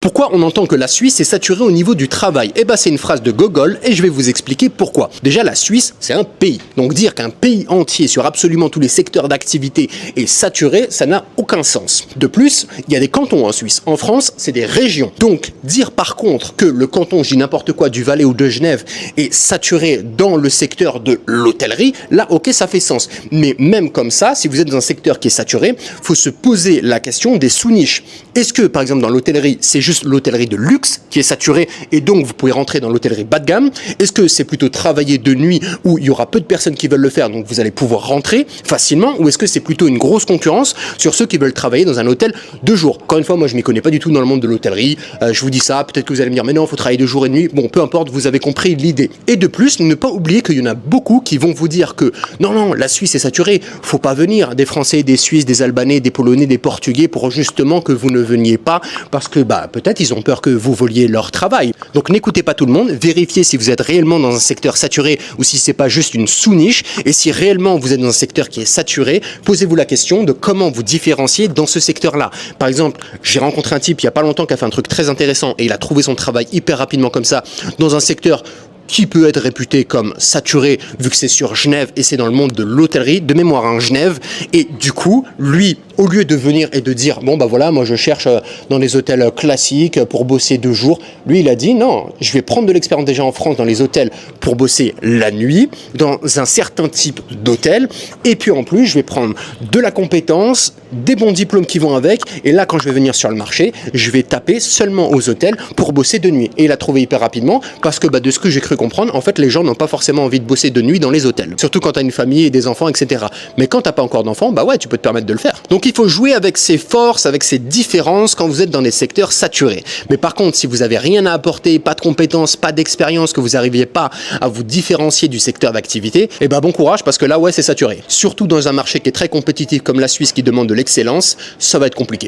Pourquoi on entend que la Suisse est saturée au niveau du travail? Eh ben, c'est une phrase de Gogol et je vais vous expliquer pourquoi. Déjà, la Suisse, c'est un pays. Donc dire qu'un pays entier sur absolument tous les secteurs d'activité est saturé, ça n'a aucun sens. De plus, il y a des cantons en Suisse. En France, c'est des régions. Donc dire par contre que le canton, je dis n'importe quoi, du Valais ou de Genève est saturé dans le secteur de l'hôtellerie, là, ok, ça fait sens. Mais même comme ça, si vous êtes dans un secteur qui est saturé, faut se poser la question des sous-niches. Est-ce que, par exemple, dans l'hôtellerie, c'est juste l'hôtellerie de luxe qui est saturée et donc vous pouvez rentrer dans l'hôtellerie bas de gamme? Est-ce que c'est plutôt travailler de nuit où il y aura peu de personnes qui veulent le faire, donc vous allez pouvoir rentrer facilement? Ou est-ce que c'est plutôt une grosse concurrence sur ceux qui veulent travailler dans un hôtel de jour? Encore une fois, moi, je m'y connais pas du tout dans le monde de l'hôtellerie. Je vous dis ça, peut-être que vous allez me dire, mais non, il faut travailler de jour et de nuit. Bon, peu importe, vous avez compris l'idée. Et de plus, ne pas oublier qu'il y en a beaucoup qui vont vous dire que non, la Suisse est saturée, faut pas venir, des Français, des Suisses, des Albanais, des Polonais, des Portugais, pour justement que vous ne veniez pas, parce que peut-être ils ont peur que vous voliez leur travail. Donc n'écoutez pas tout le monde, vérifiez si vous êtes réellement dans un secteur saturé ou si c'est pas juste une sous-niche, et si réellement vous êtes dans un secteur qui est saturé, posez-vous la question de comment vous différencier dans ce secteur-là. Par exemple, j'ai rencontré un type il y a pas longtemps qui a fait un truc très intéressant et il a trouvé son travail hyper rapidement comme ça dans un secteur qui peut être réputé comme saturé vu que c'est sur Genève et c'est dans le monde de l'hôtellerie, de mémoire en Genève. Et du coup, lui, au lieu de venir et de dire bon voilà, moi je cherche dans les hôtels classiques pour bosser 2 jours, lui il a dit non, je vais prendre de l'expérience déjà en France dans les hôtels pour bosser la nuit dans un certain type d'hôtel, et puis en plus je vais prendre de la compétence, des bons diplômes qui vont avec, et là quand je vais venir sur le marché, je vais taper seulement aux hôtels pour bosser de nuit. Et il a trouvé hyper rapidement parce que de ce que j'ai cru comprendre, en fait les gens n'ont pas forcément envie de bosser de nuit dans les hôtels, surtout quand tu as une famille et des enfants, etc. Mais quand t'as pas encore d'enfants, ouais, tu peux te permettre de le faire. Donc il faut jouer avec ses forces, avec ses différences quand vous êtes dans des secteurs saturés. Mais par contre, si vous avez rien à apporter, pas de compétences, pas d'expérience, que vous n'arriviez pas à vous différencier du secteur d'activité, bon courage, parce que là, ouais, c'est saturé. Surtout dans un marché qui est très compétitif comme la Suisse qui demande de l'excellence, ça va être compliqué.